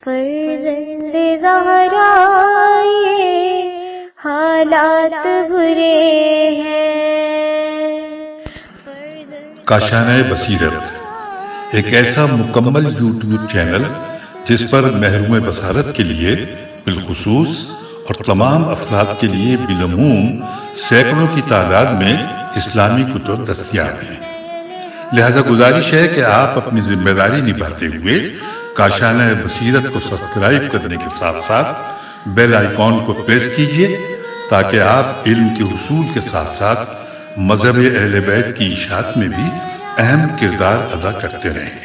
فرزند زہرا یہ حالات برے ہیں۔ کاشانۂ بصیرت ایک ایسا مکمل یوٹیوب چینل جس پر محروم بصارت کے لیے بالخصوص اور تمام افراد کے لیے بالعموم سینکڑوں کی تعداد میں اسلامی کتب دستیاب ہیں۔ لہذا گزارش ہے کہ آپ اپنی ذمہ داری نبھاتے ہوئے کاشانۂ بصیرت کو سبسکرائب کرنے کے ساتھ ساتھ بیل آئیکن کو پریس کیجیے تاکہ آپ علم کے حصول کے ساتھ ساتھ مذہب اہل بیت کی اشاعت میں بھی اہم کردار ادا کرتے رہیں۔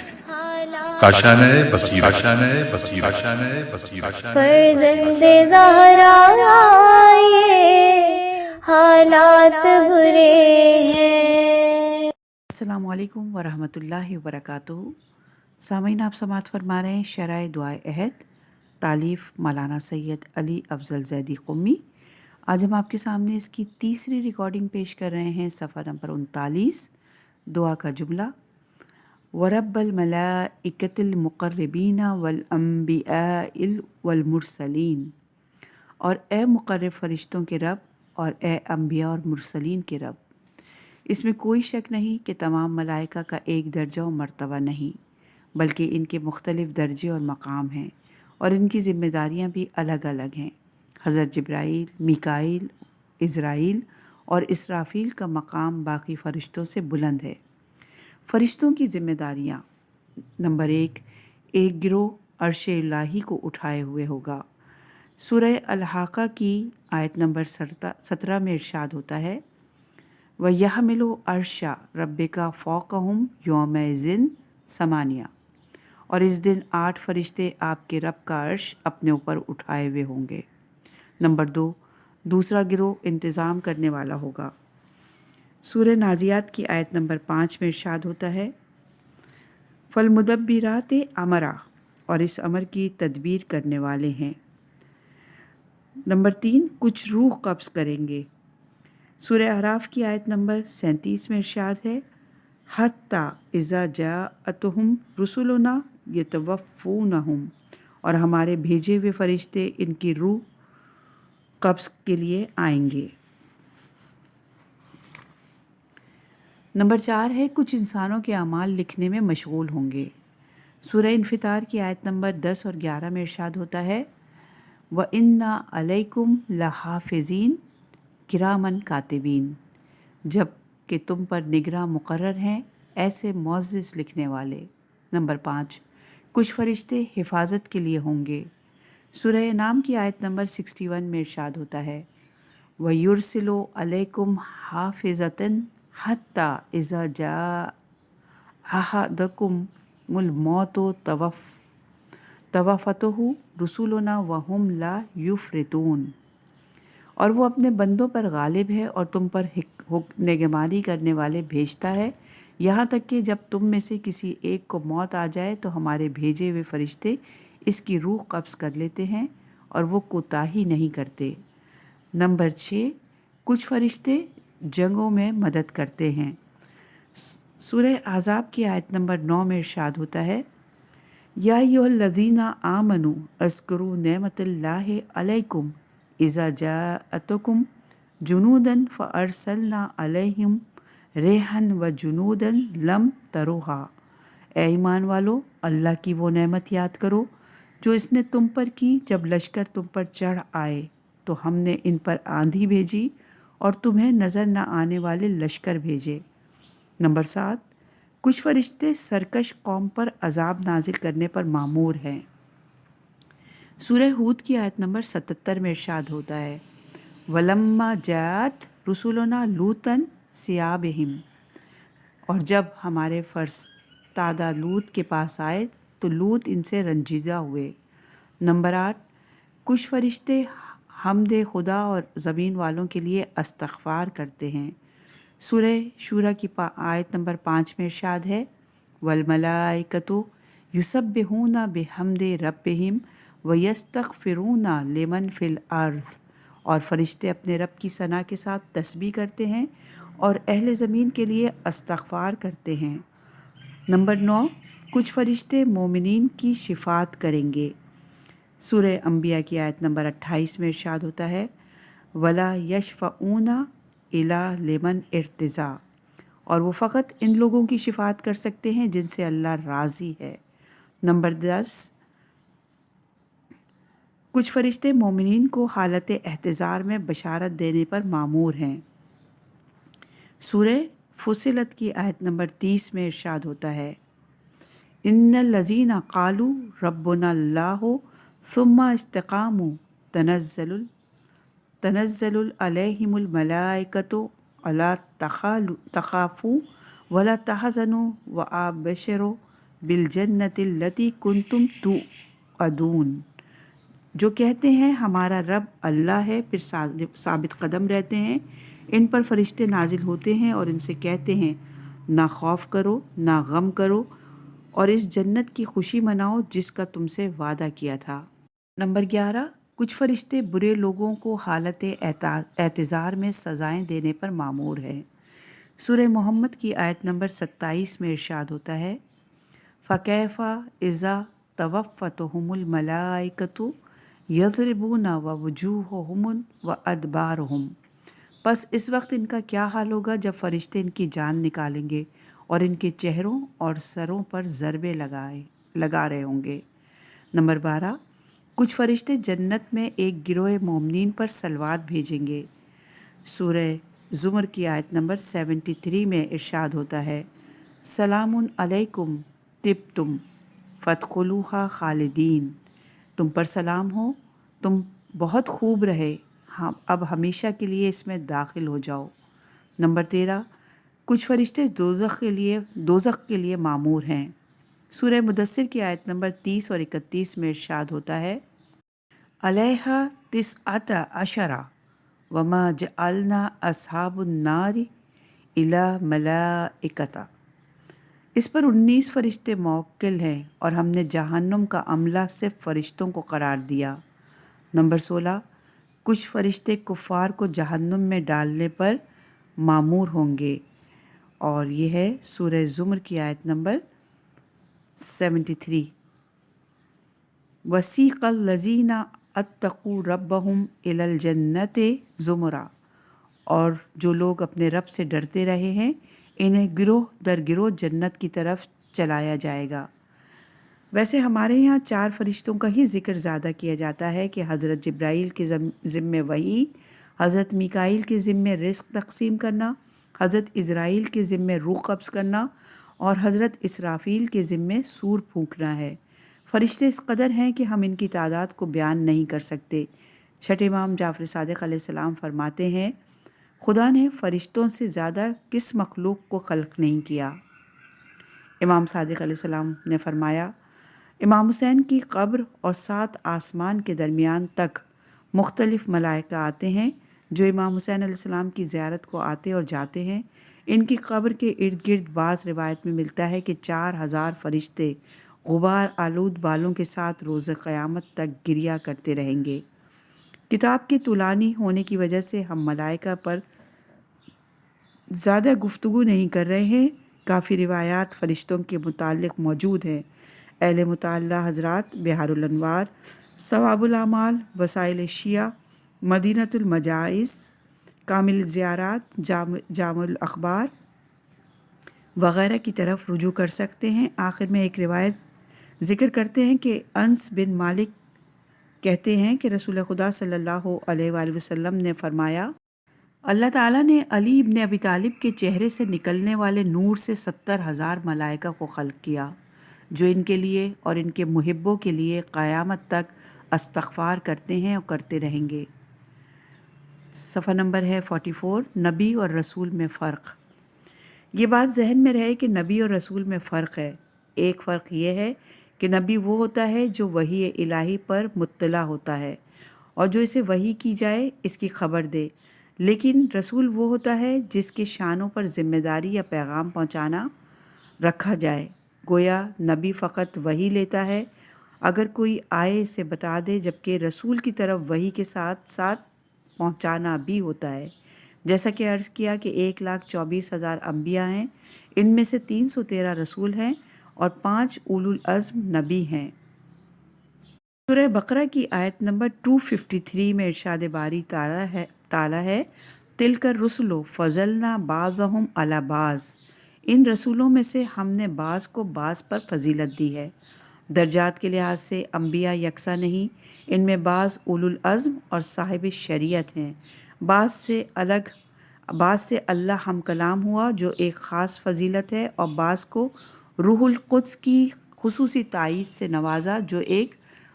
کاشانۂ بصیرت، کاشانۂ بصیرت، کاشانۂ بصیرت۔ فرزند زہرا یہ حالات برے ہیں۔ السلام علیکم ورحمۃ اللہ وبرکاتہ۔ سامعین، آپ سماعت فرما رہے ہیں شرح دعائے عہد، تالیف مولانا سید علی افضل زیدی قمی۔ آج ہم آپ کے سامنے اس کی تیسری ریکارڈنگ پیش کر رہے ہیں، صفحہ نمبر 39، دعا کا جملہ: وَرَبَّ الْمَلَائِكَةِ الْمُقَرَّبِينَ وَالْأَنْبِيَاءِ وَالْمُرْسَلِينَ، اور اے مقرب فرشتوں کے رب اور اے انبیاء اور مرسلین کے رب۔ اس میں کوئی شک نہیں کہ تمام ملائکہ کا ایک درجہ و مرتبہ نہیں، بلکہ ان کے مختلف درجے اور مقام ہیں، اور ان کی ذمہ داریاں بھی الگ الگ ہیں۔ حضرت جبرائیل، میکائیل، عزرائیل اور اسرافیل کا مقام باقی فرشتوں سے بلند ہے۔ فرشتوں کی ذمہ داریاں: نمبر 1، ایک گروہ عرش الہی کو اٹھائے ہوئے ہوگا۔ سورہ الحاقہ کی آیت نمبر 17 میں ارشاد ہوتا ہے: وَيَحْمِلُ عَرْشَ رَبِّكَ فَوْقَهُمْ يَوْمَئِذٍ ثمانیہ، اور اس دن 8 فرشتے آپ کے رب کا عرش اپنے اوپر اٹھائے ہوئے ہوں گے۔ نمبر 2، دوسرا گروہ انتظام کرنے والا ہوگا۔ سورہ نازیات کی آیت نمبر 5 میں ارشاد ہوتا ہے: فَالْمُدَبِّرَاتِ امرا، اور اس امر کی تدبیر کرنے والے ہیں۔ نمبر 3، کچھ روح قبض کریں گے۔ سورہ اعراف کی آیت نمبر 37 میں ارشاد ہے: حَتَّى اِذَا جَاءَتْهُمْ رُسُلُنَا يَتَوَفُّونَهُمْ، اور ہمارے بھیجے ہوئے فرشتے ان کی روح قبض کے لیے آئیں گے۔ نمبر 4 ہے، کچھ انسانوں کے اعمال لکھنے میں مشغول ہوں گے۔ سورہ انفطار کی آیت نمبر 10 اور 11 میں ارشاد ہوتا ہے: وَإِنَّ عَلَيْكُمْ لَحَافِظِينَ کِرَامًا کاتبین، جب کہ تم پر نگراں مقرر ہیں ایسے معزز لکھنے والے۔ نمبر 5، کچھ فرشتے حفاظت کے لیے ہوں گے۔ سورہ انعام کی آیت نمبر 61 میں ارشاد ہوتا ہے: وَيُرْسِلُ عَلَيْكُمْ حَافِظَةً حَتَّى إِذَا جَاءَ أَحَدَكُمُ الْمَوْتُ تَوَفَّتْهُ رُسُلُنَا وَهُمْ لَا يُفَرِّطُونَ، اور وہ اپنے بندوں پر غالب ہے اور تم پر نگہبانی کرنے والے بھیجتا ہے، یہاں تک کہ جب تم میں سے کسی ایک کو موت آ جائے تو ہمارے بھیجے ہوئے فرشتے اس کی روح قبض کر لیتے ہیں اور وہ کوتاہی نہیں کرتے۔ نمبر 6، کچھ فرشتے جنگوں میں مدد کرتے ہیں۔ سورہ احزاب کی آیت نمبر 9 میں ارشاد ہوتا ہے: یا ایھا الذین آمنوا اذکروا نعمت اللہ علیکم اذا جاءتکم جنودا فارسلنا علیہم ریحا وجنودا لم تروھا، اے ایمان والو، اللہ کی وہ نعمت یاد کرو جو اس نے تم پر کی جب لشکر تم پر چڑھ آئے تو ہم نے ان پر آندھی بھیجی اور تمہیں نظر نہ آنے والے لشکر بھیجے۔ نمبر 7، کچھ فرشتے سرکش قوم پر عذاب نازل کرنے پر مامور ہیں۔ سورہ ہود کی آیت نمبر 77 میں ارشاد ہوتا ہے: وَلَمَّا جَاءَتْ رُسُلُنَا لُوطًا سِیَٰ بِهِمْ، اور جب ہمارے فرستادہ لوط کے پاس آئے تو لوط ان سے رنجیدہ ہوئے۔ نمبر 8، کچھ فرشتے حمد خدا اور زمین والوں کے لیے استغفار کرتے ہیں۔ سورہ شورى کی آیت نمبر 5 میں ارشاد ہے: وَالْمَلَائِكَةُ يُسَبِّحُونَ بِحَمْدِ رَبِّهِمْ وَيَسْتَغْفِرُونَ لِمَنْ فِي الْأَرْضِ، اور فرشتے اپنے رب کی ثنا کے ساتھ تسبیح کرتے ہیں اور اہل زمین کے لیے استغفار کرتے ہیں۔ نمبر 9، کچھ فرشتے مومنین کی شفاعت کریں گے۔ سورہ انبیاء کی آیت نمبر 28 میں ارشاد ہوتا ہے ولا یشفعون الا لمن ارتضی، اور وہ فقط ان لوگوں کی شفاعت کر سکتے ہیں جن سے اللہ راضی ہے۔ نمبر 10، کچھ فرشتے مومنین کو حالت احتضار میں بشارت دینے پر مامور ہیں۔ سورہ فصلت کی آیت نمبر 30 میں ارشاد ہوتا ہے ان الذین قالوا ربنا اللہ ثم استقاموا تنزل علیہم الملائکۃ الا تخافوا ولا تحزنوا وابشروا بالجنۃ التی کنتم توعدون، جو کہتے ہیں ہمارا رب اللہ ہے، پھر ثابت قدم رہتے ہیں، ان پر فرشتے نازل ہوتے ہیں اور ان سے کہتے ہیں نہ خوف کرو نہ غم کرو اور اس جنت کی خوشی مناؤ جس کا تم سے وعدہ کیا تھا۔ نمبر 11، کچھ فرشتے برے لوگوں کو حالت اعتذار میں سزائیں دینے پر مامور ہیں۔ سورہ محمد کی آیت نمبر 27 میں ارشاد ہوتا ہے فَكَيْفَ إِذَا تَوَفَّتْهُمُ الْمَلَائِكَةُ يَضْرِبُونَ وَوُجُوهَهُمْ وَأَدْبَارَهُمْ، پس اس وقت ان کا کیا حال ہوگا جب فرشتے ان کی جان نکالیں گے اور ان کے چہروں اور سروں پر ضربے لگا رہے ہوں گے۔ نمبر 12، کچھ فرشتے جنت میں ایک گروہ مومنین پر صلوات بھیجیں گے۔ سورہ زمر کی آیت نمبر 73 میں ارشاد ہوتا ہے سلام علیکم طبتم فادخلوها خالدین، تم پر سلام ہو، تم بہت خوب رہے، اب ہمیشہ کے لیے اس میں داخل ہو جاؤ۔ نمبر 13، کچھ فرشتے دوزخ کے لیے مامور ہیں۔ سورہ مدثر کی آیت نمبر 30 اور 31 میں ارشاد ہوتا ہے علیہا 19 وما جعلنا اصحاب النار الا ملائکۃ، اس پر 19 فرشتے موکل ہیں اور ہم نے جہنم کا عملہ صرف فرشتوں کو قرار دیا۔ نمبر 16، کچھ فرشتے کفار کو جہنم میں ڈالنے پر مامور ہوں گے، اور یہ ہے سورہ زمر کی آیت نمبر 73 وَسِیقَ الَّذِینَ اتَّقُوا رَبَّهُمْ إِلَى الْجَنَّةِ زُمُرًا، اور جو لوگ اپنے رب سے ڈرتے رہے ہیں انہیں گروہ در گروہ جنت کی طرف چلایا جائے گا۔ ویسے ہمارے یہاں 4 فرشتوں کا ہی ذکر زیادہ کیا جاتا ہے کہ حضرت جبرائیل کے ذمے وحی، حضرت میکائیل کے ذمے رزق تقسیم کرنا، حضرت اسرائیل کے ذمے روح قبض کرنا اور حضرت اسرافیل کے ذمے سور پھونکنا ہے۔ فرشتے اس قدر ہیں کہ ہم ان کی تعداد کو بیان نہیں کر سکتے۔ چھٹے امام جعفر صادق علیہ السلام فرماتے ہیں خدا نے فرشتوں سے زیادہ کس مخلوق کو خلق نہیں کیا۔ امام صادق علیہ السلام نے فرمایا امام حسین کی قبر اور 7 آسمان کے درمیان تک مختلف ملائکہ آتے ہیں جو امام حسین علیہ السلام کی زیارت کو آتے اور جاتے ہیں۔ ان کی قبر کے ارد گرد بعض روایت میں ملتا ہے کہ 4000 فرشتے غبار آلود بالوں کے ساتھ روز قیامت تک گریا کرتے رہیں گے۔ کتاب کے طولانی ہونے کی وجہ سے ہم ملائکہ پر زیادہ گفتگو نہیں کر رہے ہیں۔ کافی روایات فرشتوں کے متعلق موجود ہیں۔ اہل مطالعہ حضرات بحار الانوار، ثواب الاعمال، وسائل الشیعہ، مدینۃ المجائز، کامل الزیارات، جامع الاخبار وغیرہ کی طرف رجوع کر سکتے ہیں۔ آخر میں ایک روایت ذکر کرتے ہیں کہ انس بن مالک کہتے ہیں کہ رسول خدا صلی اللہ علیہ وآلہ وسلم نے فرمایا اللہ تعالیٰ نے علی ابن ابی طالب کے چہرے سے نکلنے والے نور سے 70,000 ملائکہ کو خلق کیا جو ان کے لیے اور ان کے محبوں کے لیے قیامت تک استغفار کرتے ہیں اور کرتے رہیں گے۔ صفحہ نمبر ہے 44، نبی اور رسول میں فرق۔ یہ بات ذہن میں رہے کہ نبی اور رسول میں فرق ہے۔ ایک فرق یہ ہے کہ نبی وہ ہوتا ہے جو وحی الہی پر مطلع ہوتا ہے اور جو اسے وحی کی جائے اس کی خبر دے، لیکن رسول وہ ہوتا ہے جس کے شانوں پر ذمہ داری یا پیغام پہنچانا رکھا جائے۔ گویا نبی فقط وحی لیتا ہے، اگر کوئی آئے اسے بتا دے، جبکہ رسول کی طرف وحی کے ساتھ ساتھ پہنچانا بھی ہوتا ہے۔ جیسا کہ عرض کیا کہ 1,24,000 انبیاء ہیں، ان میں سے 313 رسول ہیں اور 5 اولو العزم نبی ہیں۔ سورہ بقرہ کی آیت نمبر 253 میں ارشاد باری تعالیٰ ہے تلک الرسل فضلنا بعضهم علی بعض، ان رسولوں میں سے ہم نے بعض کو بعض پر فضیلت دی ہے۔ درجات کے لحاظ سے انبیاء یکساں نہیں، ان میں بعض اولو العزم اور صاحب شریعت ہیں، بعض سے اللہ ہم کلام ہوا جو ایک خاص فضیلت ہے، اور بعض کو روح القدس کی خصوصی تائید سے نوازا جو ایک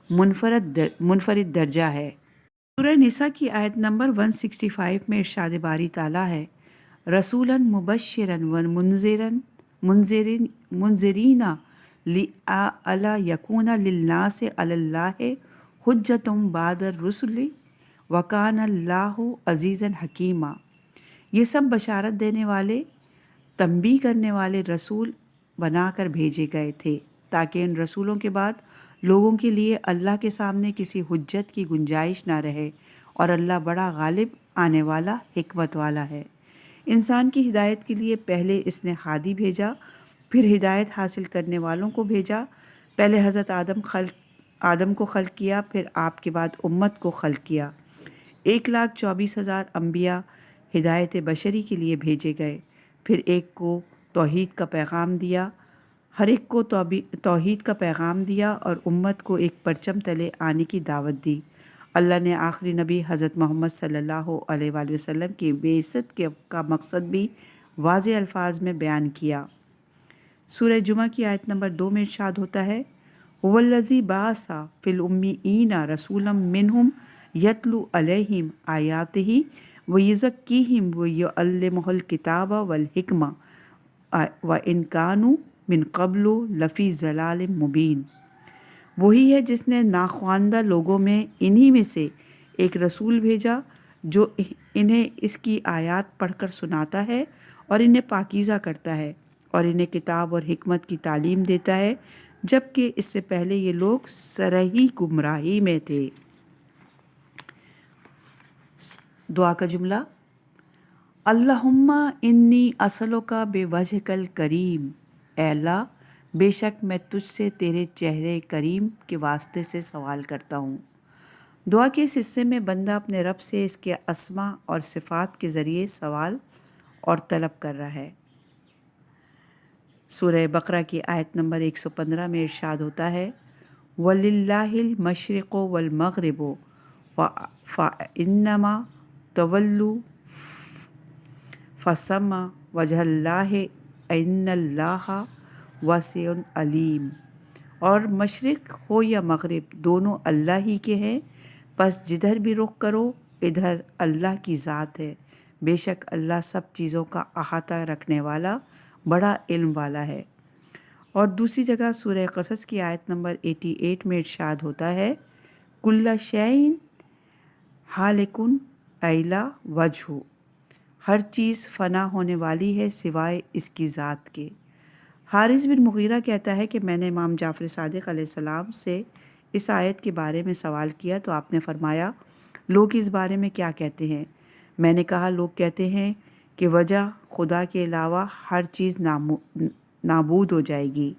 منفرد درجہ ہے۔ سورہ نساء کی آیت نمبر 165 میں ارشاد باری تعالیٰ ہے رسولا مبشرا و منذرین لئلا یکون للناس علی اللہ حجۃ بعد الرسل وکان اللہ عزیزا حکیما۔ یہ سب بشارت دینے والے، تنبیہ کرنے والے رسول بنا کر بھیجے گئے تھے تاکہ ان رسولوں کے بعد لوگوں کے لیے اللہ کے سامنے کسی حجت کی گنجائش نہ رہے، اور اللہ بڑا غالب، آنے والا، حکمت والا ہے۔ انسان کی ہدایت کے لیے پہلے اس نے ہادی بھیجا، پھر ہدایت حاصل کرنے والوں کو بھیجا۔ پہلے حضرت آدم کو خلق کیا، پھر آپ کے بعد امت کو خلق کیا۔ 1,24,000 انبیاء ہدایت بشری کے لیے بھیجے گئے، پھر ایک کو توحید کا پیغام دیا، ہر ایک کو توحید کا پیغام دیا اور امت کو ایک پرچم تلے آنے کی دعوت دی۔ اللہ نے آخری نبی حضرت محمد صلی اللہ علیہ وآلہ وسلم کی بعثت کا مقصد بھی واضح الفاظ میں بیان کیا۔ سورہ جمعہ کی آیت نمبر 2 میں ارشاد ہوتا ہے هُوَ الَّذِي بَعَثَ فِي الْأُمِّيِّينَ رَسُولًا مِّنْهُمْ يَتْلُو عَلَيْهِمْ آيَاتِهِ وَيُزَكِّيهِمْ وَيُعَلِّمُهُمُ الْكِتَابَ وَالْحِكْمَةَ وَإِنْ كَانُوا مِنْ قَبْلُ لَفِي ضَلَالٍ مُبِينٍ۔ وہی ہے جس نے ناخواندہ لوگوں میں انہی میں سے ایک رسول بھیجا جو انہیں اس کی آیات پڑھ کر سناتا ہے اور انہیں پاکیزہ کرتا ہے اور انہیں کتاب اور حکمت کی تعلیم دیتا ہے، جبکہ اس سے پہلے یہ لوگ سرہی گمراہی میں تھے۔ دعا کا جملہ، اللہم انی اسألک بوجہک الکریم، اے اللہ بے شک میں تجھ سے تیرے چہرے کریم کے واسطے سے سوال کرتا ہوں۔ دعا کے اس حصے میں بندہ اپنے رب سے اس کے اسماء اور صفات کے ذریعے سوال اور طلب کر رہا ہے۔ سورہ بقرہ کی آیت نمبر 115 میں ارشاد ہوتا ہے وَلِلَّهِ الْمَشْرِقُ وَالْمَغْرِبُ فَإِنَّمَا تَوَلُّوا فَثَمَّ وَجْهَ اللَّهِ إِنَّ اللَّهَ واسع علیم۔ اور مشرق ہو یا مغرب دونوں اللہ ہی کے ہیں، پس جدھر بھی رخ کرو ادھر اللہ کی ذات ہے، بے شک اللہ سب چیزوں کا احاطہ رکھنے والا، بڑا علم والا ہے۔ اور دوسری جگہ سورہ قصص کی آیت نمبر 88 میں ارشاد ہوتا ہے کل شیء ہالک الا وجہہ، ہر چیز فنا ہونے والی ہے سوائے اس کی ذات کے۔ حارث بن مغیرہ کہتا ہے کہ میں نے امام جعفر صادق علیہ السلام سے اس آیت کے بارے میں سوال کیا تو آپ نے فرمایا لوگ اس بارے میں کیا کہتے ہیں؟ میں نے کہا لوگ کہتے ہیں کہ وجہ خدا کے علاوہ ہر چیز نابود ہو جائے گی،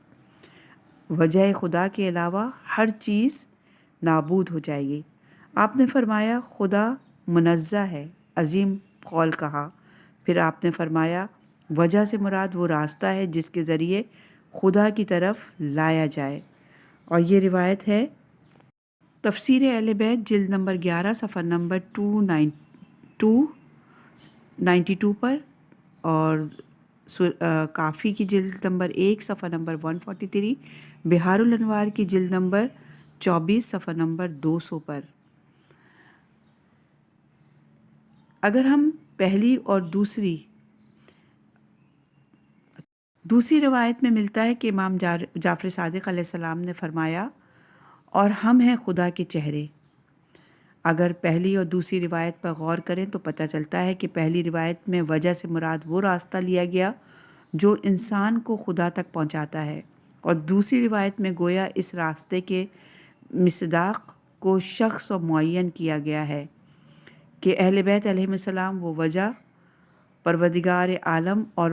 وجہ خدا کے علاوہ ہر چیز نابود ہو جائے گی۔ آپ نے فرمایا خدا منزہ ہے، عظیم قول کہا۔ پھر آپ نے فرمایا وجہ سے مراد وہ راستہ ہے جس کے ذریعے خدا کی طرف لایا جائے، اور یہ روایت ہے تفسیر اہل بیت جلد نمبر 11 صفحہ نمبر 292 پر، اور کافی کی جلد نمبر 1 صفحہ نمبر 143، بہار الانوار کی جلد نمبر 24 صفحہ نمبر 200 پر۔ اگر ہم پہلی اور دوسری روایت میں ملتا ہے کہ امام جعفر صادق علیہ السلام نے فرمایا اور ہم ہیں خدا کے چہرے۔ اگر پہلی اور دوسری روایت پر غور کریں تو پتہ چلتا ہے کہ پہلی روایت میں وجہ سے مراد وہ راستہ لیا گیا جو انسان کو خدا تک پہنچاتا ہے، اور دوسری روایت میں گویا اس راستے کے مصداق کو شخص و معین کیا گیا ہے کہ اہل بیت علیہ السلام وہ وجہ، پروردگار عالم اور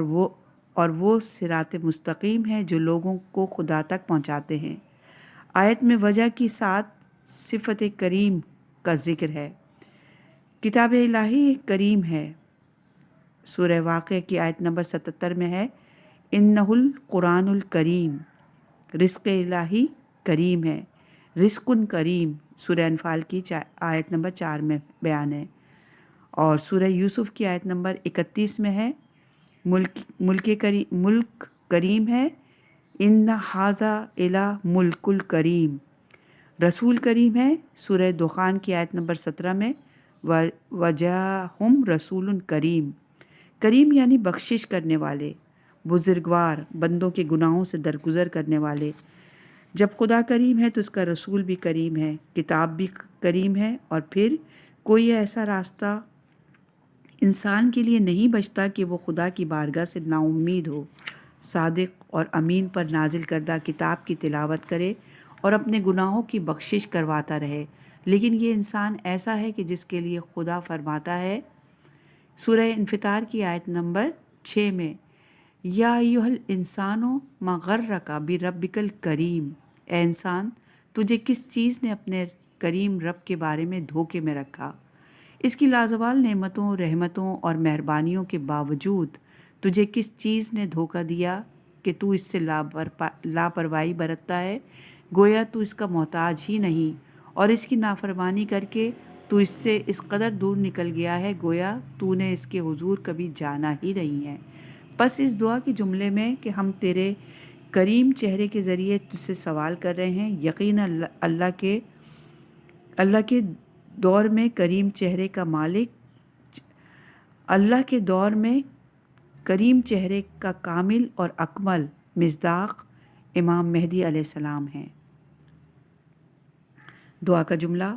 وہ صراط مستقیم ہے جو لوگوں کو خدا تک پہنچاتے ہیں۔ آیت میں وجہ کی ساتھ صفت کریم کا ذکر ہے۔ کتاب الہی کریم ہے۔ سورہ واقعہ کی آیت نمبر 77 میں ہے انہ القرآن الکریم، رزق الہی کریم ہے، رزق کریم سورہ انفال کی آیت نمبر 4 میں بیان ہے، اور سورہ یوسف کی آیت نمبر 31 میں ہے ملک کریم ہے، ان ھذا الا ملک الکریم، رسول کریم ہے، سورہ دخان کی آیت نمبر 17 میں وجاہم رسول کریم، کریم یعنی بخشش کرنے والے، بزرگوار، بندوں کے گناہوں سے درگزر کرنے والے۔ جب خدا کریم ہے تو اس کا رسول بھی کریم ہے، کتاب بھی کریم ہے، اور پھر کوئی ایسا راستہ انسان کے لیے نہیں بچتا کہ وہ خدا کی بارگاہ سے نا امید ہو، صادق اور امین پر نازل کردہ کتاب کی تلاوت کرے اور اپنے گناہوں کی بخشش کرواتا رہے۔ لیکن یہ انسان ایسا ہے کہ جس کے لیے خدا فرماتا ہے سورہ انفطار کی آیت نمبر 6 میں یا ایھا الانسان ما غرک بربک الکریم، اے انسان تجھے کس چیز نے اپنے کریم رب کے بارے میں دھوکے میں رکھا، اس کی لازوال نعمتوں، رحمتوں اور مہربانیوں کے باوجود تجھے کس چیز نے دھوکہ دیا کہ تو اس سے لاپرواہی برتتا ہے، گویا تو اس کا محتاج ہی نہیں، اور اس کی نافرمانی کر کے تو اس سے اس قدر دور نکل گیا ہے گویا تو نے اس کے حضور کبھی جانا ہی نہیں ہے۔ بس اس دعا کے جملے میں کہ ہم تیرے کریم چہرے کے ذریعے تجھ سے سوال کر رہے ہیں، یقیناً اللہ کے دور میں کریم چہرے کا مالک، اللہ کے دور میں کریم چہرے کا کامل اور اکمل مصداق امام مہدی علیہ السلام ہیں۔ دعا کا جملہ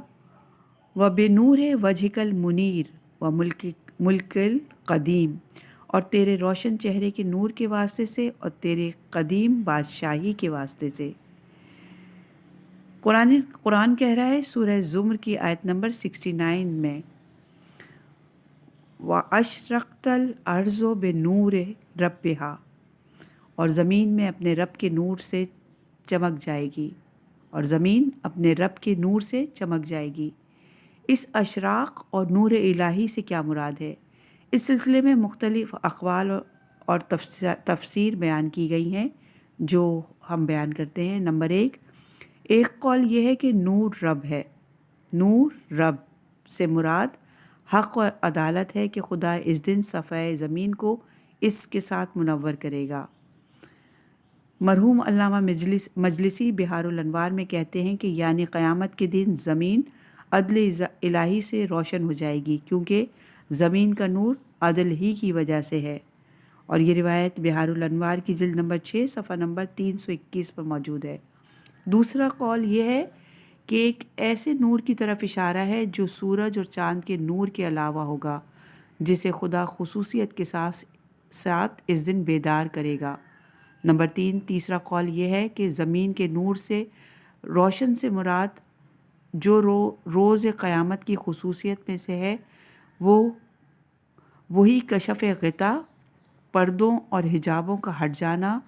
وَبِنُورِ وَجْهِكَ الْمُنِيرِ وَمُلْكِ الْقَدِيمِ، اور تیرے روشن چہرے کے نور کے واسطے سے اور تیرے قدیم بادشاہی کے واسطے سے۔ قرآن کہہ رہا ہے سورہ زمر کی آیت نمبر 69 میں وَأَشْرَقَتِ الْأَرْضُ بِنُورِ رَبِّهَا، اور زمین میں اپنے رب کے نور سے چمک جائے گی، اور زمین اپنے رب کے نور سے چمک جائے گی۔ اس اشراق اور نور الہی سے کیا مراد ہے؟ اس سلسلے میں مختلف اقوال اور تفسیر بیان کی گئی ہیں جو ہم بیان کرتے ہیں۔ نمبر ایک قول یہ ہے کہ نور رب ہے، نور رب سے مراد حق و عدالت ہے کہ خدا اس دن صفحہ زمین کو اس کے ساتھ منور کرے گا۔ مرحوم علامہ مجلسی بہار الانوار میں کہتے ہیں کہ یعنی قیامت کے دن زمین عدل الہی سے روشن ہو جائے گی، کیونکہ زمین کا نور عدل ہی کی وجہ سے ہے، اور یہ روایت بہار الانوار کی جلد نمبر 6 صفحہ نمبر 321 پر موجود ہے۔ دوسرا قول یہ ہے کہ ایک ایسے نور کی طرف اشارہ ہے جو سورج اور چاند کے نور کے علاوہ ہوگا، جسے خدا خصوصیت کے ساتھ اس دن بیدار کرے گا۔ نمبر 3 تیسرا قول یہ ہے کہ زمین کے نور سے روشن سے مراد جو روز قیامت کی خصوصیت میں سے ہے وہی کشف غطا، پردوں اور حجابوں کا ہٹ جانا،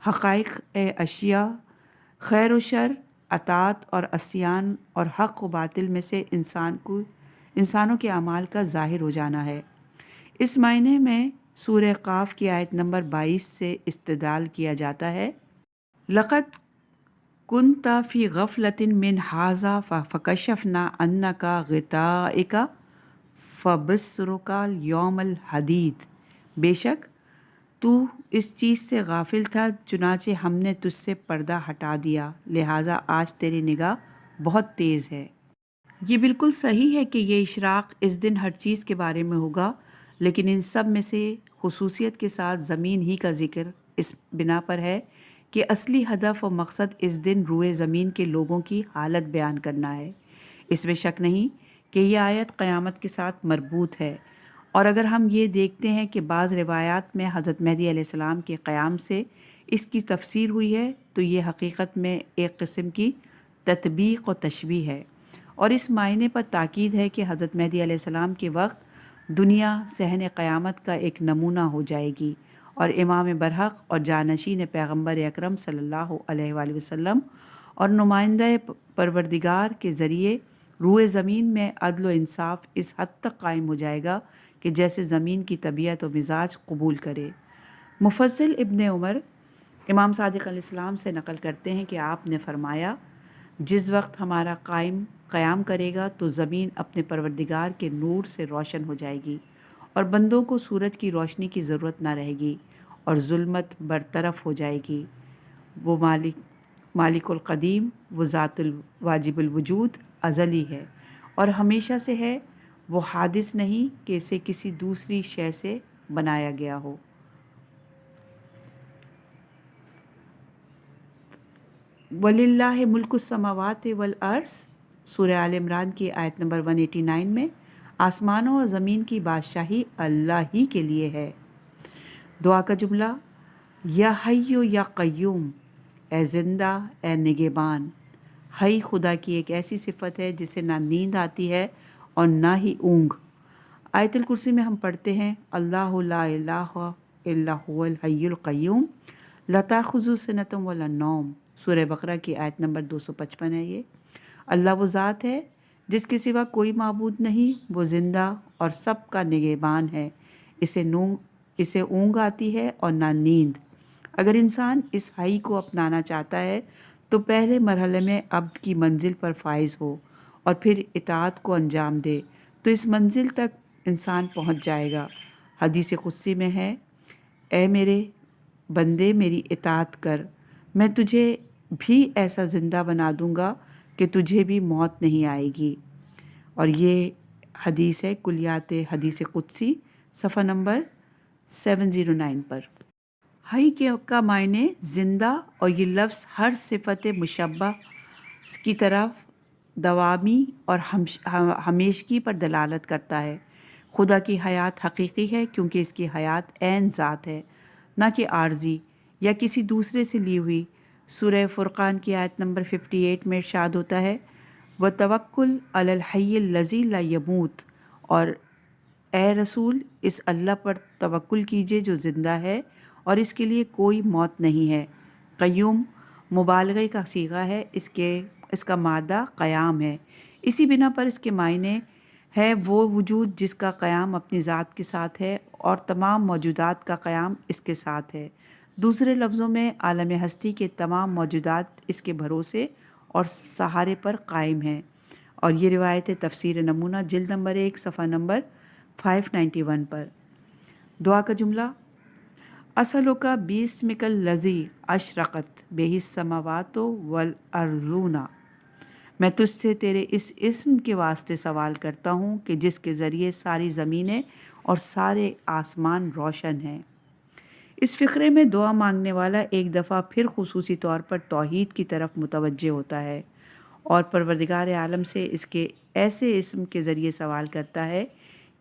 حقائق اشیاء، خیر و شر، اطاعت اور عصیان، اور حق و باطل میں سے انسانوں کے اعمال کا ظاہر ہو جانا ہے۔ اس معنی میں سورہ قاف کی آیت نمبر 22 سے استدلال کیا جاتا ہے لَقَدْ كُنْتَ فِي غَفْلَةٍ مِّنْ هَٰذَا فَكَشَفْنَا عَنكَ غِطَاءَكَ فَبَصَرُكَ الْيَوْمَ الْحَدِيدُ، بے شک تو اس چیز سے غافل تھا، چنانچہ ہم نے تجھ سے پردہ ہٹا دیا، لہٰذا آج تیری نگاہ بہت تیز ہے۔ یہ بالکل صحیح ہے کہ یہ اشراق اس دن ہر چیز کے بارے میں ہوگا، لیکن ان سب میں سے خصوصیت کے ساتھ زمین ہی کا ذکر اس بنا پر ہے کہ اصلی ہدف و مقصد اس دن روئے زمین کے لوگوں کی حالت بیان کرنا ہے۔ اس میں شک نہیں کہ یہ آیت قیامت کے ساتھ مربوط ہے، اور اگر ہم یہ دیکھتے ہیں کہ بعض روایات میں حضرت مہدی علیہ السلام کے قیام سے اس کی تفسیر ہوئی ہے تو یہ حقیقت میں ایک قسم کی تطبیق و تشبیہ ہے، اور اس معنی پر تاکید ہے کہ حضرت مہدی علیہ السلام کے وقت دنیا صحن قیامت کا ایک نمونہ ہو جائے گی، اور امام برحق اور جانشین پیغمبر اکرم صلی اللہ علیہ وآلہ وسلم اور نمائندہ پروردگار کے ذریعے روئے زمین میں عدل و انصاف اس حد تک قائم ہو جائے گا کہ جیسے زمین کی طبیعت و مزاج قبول کرے۔ مفضل ابن عمر امام صادق علیہ السلام سے نقل کرتے ہیں کہ آپ نے فرمایا، جس وقت ہمارا قیام کرے گا تو زمین اپنے پروردگار کے نور سے روشن ہو جائے گی اور بندوں کو سورج کی روشنی کی ضرورت نہ رہے گی اور ظلمت برطرف ہو جائے گی۔ وہ مالک القدیم، وہ ذات الواجب الوجود ازلی ہے اور ہمیشہ سے ہے، وہ حادث نہیں کہ اسے کسی دوسری شے سے بنایا گیا ہو۔ وَلِلَّهِ مُلْكُ السَّمَاوَاتِ وَالْأَرْضِ سورہ آل عمران کی آیت نمبر 189 میں آسمانوں اور زمین کی بادشاہی اللہ ہی کے لیے ہے۔ دعا کا جملہ، یا حیو یا قیوم، اے زندہ اے نگہبان۔ حی خدا کی ایک ایسی صفت ہے جسے نہ نیند آتی ہے اور نہ ہی اونگ۔ آیت الکرسی میں ہم پڑھتے ہیں، اللہ لا الہ الا هو الحی القیوم لا تأخذہ سنۃ ولا نوم، سورہ بقرہ کی آیت نمبر 255 ہے یہ۔ اللہ وہ ذات ہے جس کے سوا کوئی معبود نہیں، وہ زندہ اور سب کا نگہبان ہے، اسے اونگ آتی ہے اور نہ نیند۔ اگر انسان اس حی کو اپنانا چاہتا ہے تو پہلے مرحلے میں عبد کی منزل پر فائز ہو اور پھر اطاعت کو انجام دے تو اس منزل تک انسان پہنچ جائے گا۔ حدیث قدسی میں ہے، اے میرے بندے میری اطاعت کر، میں تجھے بھی ایسا زندہ بنا دوں گا کہ تجھے بھی موت نہیں آئے گی۔ اور یہ حدیث ہے کلیات حدیث قدسی صفحہ نمبر 709 پر۔ حی کا معنی زندہ، اور یہ لفظ ہر صفت مشبہ کی طرف دوامی اور ہمیشگی پر دلالت کرتا ہے۔ خدا کی حیات حقیقی ہے کیونکہ اس کی حیات عین ذات ہے، نہ کہ عارضی یا کسی دوسرے سے لی ہوئی۔ سورہ فرقان کی آیت نمبر 58 میں ارشاد ہوتا ہے، وَتَوَكُّلْ عَلَى الْحَيِّ الَّذِي لَا يَمُوتُ، اور اے رسول اس اللہ پر توکل کیجئے جو زندہ ہے اور اس کے لیے کوئی موت نہیں ہے۔ قیوم مبالغے کا صیغہ ہے، اس کا مادہ قیام ہے، اسی بنا پر اس کے معنی ہے وہ وجود جس کا قیام اپنی ذات کے ساتھ ہے اور تمام موجودات کا قیام اس کے ساتھ ہے۔ دوسرے لفظوں میں عالم ہستی کے تمام موجودات اس کے بھروسے اور سہارے پر قائم ہیں۔ اور یہ روایت تفسیر نمونہ جلد نمبر 1 صفحہ نمبر 591 پر۔ دعا کا جملہ، اسألک باسمک الذی اشرقت بہ السماوات والارضون، میں تجھ سے تیرے اس اسم کے واسطے سوال کرتا ہوں کہ جس کے ذریعے ساری زمینیں اور سارے آسمان روشن ہیں۔ اس فقرے میں دعا مانگنے والا ایک دفعہ پھر خصوصی طور پر توحید کی طرف متوجہ ہوتا ہے اور پروردگار عالم سے اس کے ایسے اسم کے ذریعے سوال کرتا ہے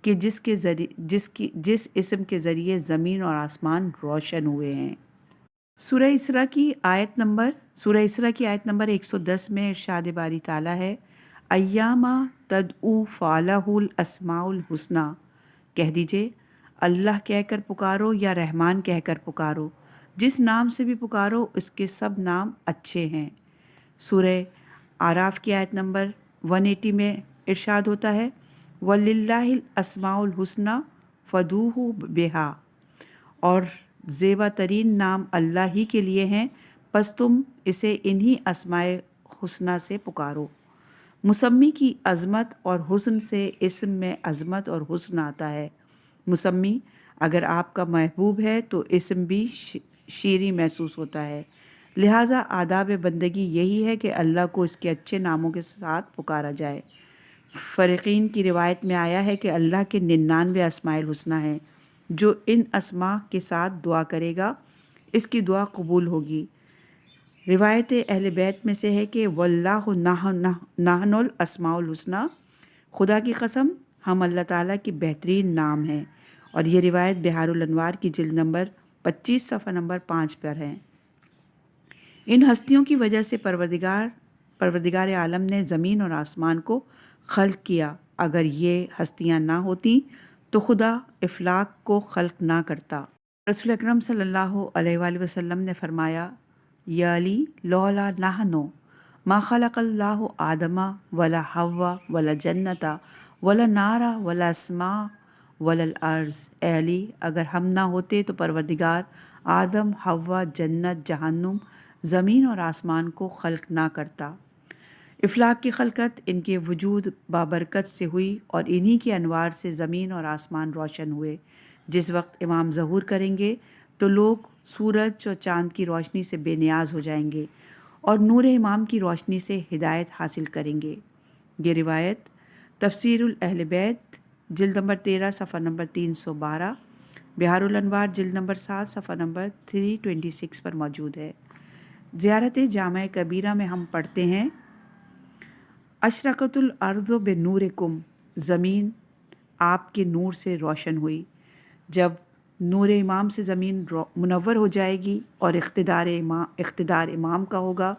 کہ جس اسم کے ذریعے زمین اور آسمان روشن ہوئے ہیں۔ سورہ اسراء کی آیت نمبر 110 میں ارشاد باری تعالیٰ ہے، ایامہ تدعو فالہ الاسماء الحسنی، کہہ دیجئے اللہ کہہ کر پکارو یا رحمان کہہ کر پکارو، جس نام سے بھی پکارو اس کے سب نام اچھے ہیں۔ سورہ اعراف کی آیت نمبر 180 میں ارشاد ہوتا ہے، وَلِلَّهِ الْأَسْمَاءُ الْحُسْنَى فَادْعُوهُ بِهَا، اور زیبا ترین نام اللہ ہی کے لیے ہیں، پس تم اسے انہی اسماء حسنہ سے پکارو۔ مسمی کی عظمت اور حسن سے اسم میں عظمت اور حسن آتا ہے۔ مسمی اگر آپ کا محبوب ہے تو اسم بھی شیریں محسوس ہوتا ہے، لہٰذا آداب بندگی یہی ہے کہ اللہ کو اس کے اچھے ناموں کے ساتھ پکارا جائے۔ فریقین کی روایت میں آیا ہے کہ اللہ کے 99 اسماء الحسنہ ہیں، جو ان اسماء کے ساتھ دعا کرے گا اس کی دعا قبول ہوگی۔ روایت اہل بیت میں سے ہے کہ واللہ نحن الاسماء الحسنى، خدا کی قسم ہم اللہ تعالیٰ کے بہترین نام ہیں، اور یہ روایت بحار الانوار کی جلد نمبر 25 صفحہ نمبر 5 پر ہے۔ ان ہستیوں کی وجہ سے پروردگار عالم نے زمین اور آسمان کو خلق کیا، اگر یہ ہستیاں نہ ہوتیں تو خدا افلاک کو خلق نہ کرتا۔ رسول اکرم صلی اللہ علیہ وآلہ وسلم نے فرمایا، یا علی لولا نحن ما خلق اللہ آدم ولا حوا ولا جنتا ولا نارا ولا اسماء ولا الارض۔ اے علی، اگر ہم نہ ہوتے تو پروردگار آدم، حوا، جنت، جہنم، زمین اور آسمان کو خلق نہ کرتا۔ افلاک کی خلقت ان کے وجود بابرکت سے ہوئی اور انہی کے انوار سے زمین اور آسمان روشن ہوئے۔ جس وقت امام ظہور کریں گے تو لوگ سورج اور چاند کی روشنی سے بے نیاز ہو جائیں گے اور نور امام کی روشنی سے ہدایت حاصل کریں گے۔ یہ روایت تفسیر الاہل بیت جلد نمبر 13 صفحہ نمبر 312، بہار الانوار جلد نمبر 7 صفحہ نمبر 326 پر موجود ہے۔ زیارت جامع کبیرہ میں ہم پڑھتے ہیں اشرقت الارض بنورکم، زمین آپ کے نور سے روشن ہوئی۔ جب نور امام سے زمین منور ہو جائے گی اور اقتدار امام کا ہوگا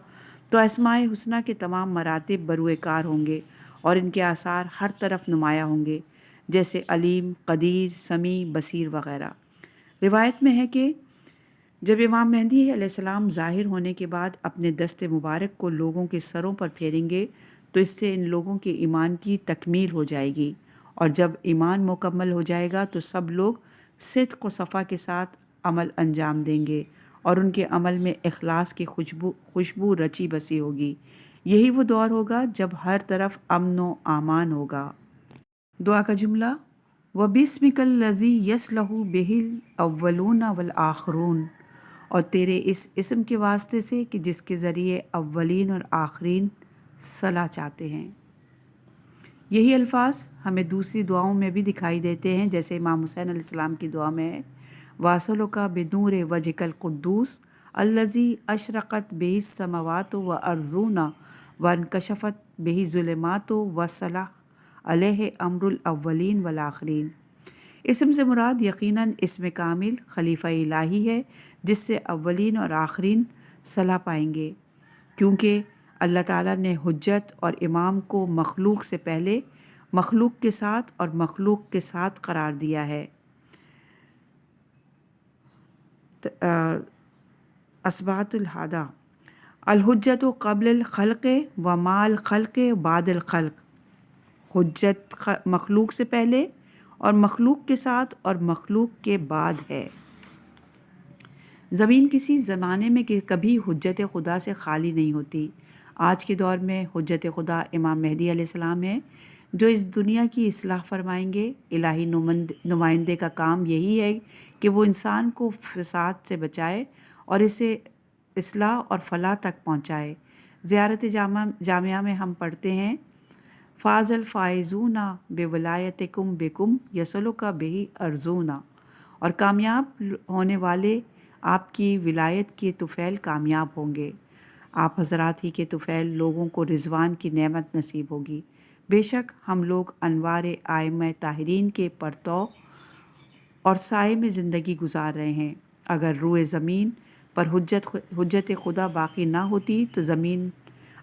تو اسماء حسنہ کے تمام مراتب بروئے کار ہوں گے اور ان کے آثار ہر طرف نمایاں ہوں گے، جیسے علیم، قدیر، سمیع، بصیر وغیرہ۔ روایت میں ہے کہ جب امام مہدی علیہ السلام ظاہر ہونے کے بعد اپنے دست مبارک کو لوگوں کے سروں پر پھیریں گے تو اس سے ان لوگوں کے ایمان کی تکمیل ہو جائے گی، اور جب ایمان مکمل ہو جائے گا تو سب لوگ صدق و صفا کے ساتھ عمل انجام دیں گے اور ان کے عمل میں اخلاص کی خوشبو رچی بسی ہوگی۔ یہی وہ دور ہوگا جب ہر طرف امن و امان ہوگا۔ دعا کا جملہ وَبِسْمِكَ الَّذِي يَصْلَحُ بِهِ الْأَوَّلُونَ وَالْآخِرُونَ، اور تیرے اس اسم کے واسطے سے کہ جس کے ذریعے اولین اور آخرین صلاح چاہتے ہیں۔ یہی الفاظ ہمیں دوسری دعاؤں میں بھی دکھائی دیتے ہیں، جیسے امام حسین علیہ السلام کی دعا میں ہے وَأَسْأَلُكَ بِنُورِ وَجْهِكَ الْقُدُّوسِ الَّذِي أَشْرَقَتْ بِهِ السَّمَاوَاتُ وَأَرْضُونَ وَانْكَشَفَتْ بِهِ الظُّلُمَاتُ وَصَلَحَ عَلَيْهِ أَمْرُ الْأَوَّلِينَ وَالْآخِرِينَ۔ اسم سے مراد یقیناً اسم کامل خلیفہ الہی ہے جس سے اولین اور آخرین صلاح پائیں گے، کیونکہ اللہ تعالیٰ نے حجت اور امام کو مخلوق سے پہلے مخلوق کے ساتھ اور مخلوق کے ساتھ قرار دیا ہے۔ اثبات الحادہ الحجت قبل الخلق وما الخلق بعد الخلق، حجت مخلوق سے پہلے اور مخلوق کے ساتھ اور مخلوق کے بعد ہے۔ زمین کسی زمانے میں کبھی حجت خدا سے خالی نہیں ہوتی۔ آج کے دور میں حجت خدا امام مہدی علیہ السلام ہے جو اس دنیا کی اصلاح فرمائیں گے۔ الہی نمائندے کا کام یہی ہے کہ وہ انسان کو فساد سے بچائے اور اسے اصلاح اور فلاح تک پہنچائے۔ زیارت جامعہ میں ہم پڑھتے ہیں فاز الفائزون بولایتکم بکم یسلک بہ ارزونا، اور کامیاب ہونے والے آپ کی ولایت کے طفیل کامیاب ہوں گے۔ آپ حضرات ہی کے طفیل لوگوں کو رضوان کی نعمت نصیب ہوگی۔ بے شک ہم لوگ انوار ائمہ طاہرین کے پرتو اور سائے میں زندگی گزار رہے ہیں۔ اگر روئے زمین پر حجت خدا باقی نہ ہوتی تو زمین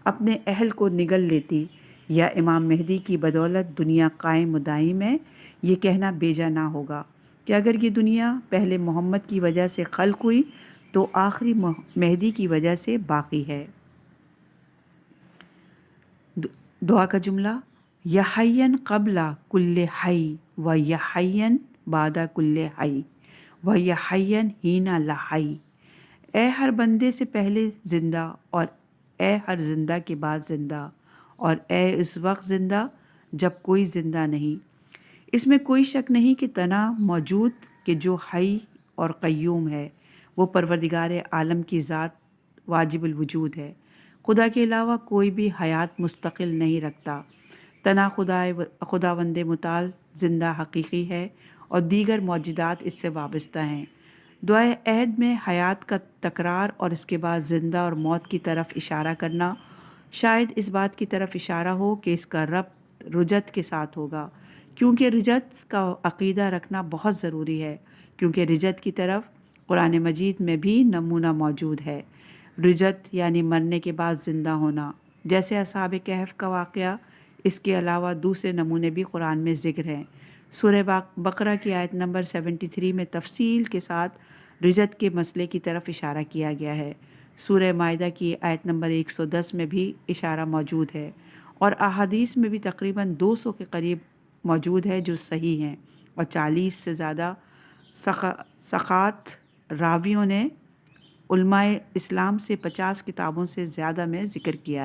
اپنے اہل کو نگل لیتی، یا امام مہدی کی بدولت دنیا قائم و دائم ہے۔ یہ کہنا بیجا نہ ہوگا کہ اگر یہ دنیا پہلے محمد کی وجہ سے خلق ہوئی تو آخری مہدی کی وجہ سے باقی ہے۔ دعا کا جملہ یا حیّن قبل کل حی و یا حیّن بعد کل حی و یا حیّن حین لا حی، اے ہر بندے سے پہلے زندہ اور اے ہر زندہ کے بعد زندہ، اور اے اس وقت زندہ جب کوئی زندہ نہیں۔ اس میں کوئی شک نہیں کہ تنہا موجود کہ جو حی اور قیوم ہے وہ پروردگار عالم کی ذات واجب الوجود ہے۔ خدا کے علاوہ کوئی بھی حیات مستقل نہیں رکھتا۔ تنہا خداوند متعال زندہ حقیقی ہے اور دیگر موجودات اس سے وابستہ ہیں۔ دعائے عہد میں حیات کا تکرار اور اس کے بعد زندہ اور موت کی طرف اشارہ کرنا شاید اس بات کی طرف اشارہ ہو کہ اس کا ربط رجت کے ساتھ ہوگا، کیونکہ رجت کا عقیدہ رکھنا بہت ضروری ہے، کیونکہ رجت کی طرف قرآن مجید میں بھی نمونہ موجود ہے۔ رجت یعنی مرنے کے بعد زندہ ہونا، جیسے اصحاب کہف کا واقعہ۔ اس کے علاوہ دوسرے نمونے بھی قرآن میں ذکر ہیں۔ سورہ بقرہ کی آیت نمبر 73 میں تفصیل کے ساتھ رجت کے مسئلے کی طرف اشارہ کیا گیا ہے۔ سورہ مائدہ کی آیت نمبر 110 میں بھی اشارہ موجود ہے، اور احادیث میں بھی تقریباً 200 کے قریب موجود ہے جو صحیح ہیں، اور 40 سے زیادہ ثقات راویوں نے علماء اسلام سے 50 کتابوں سے زیادہ میں ذکر کیا ہے۔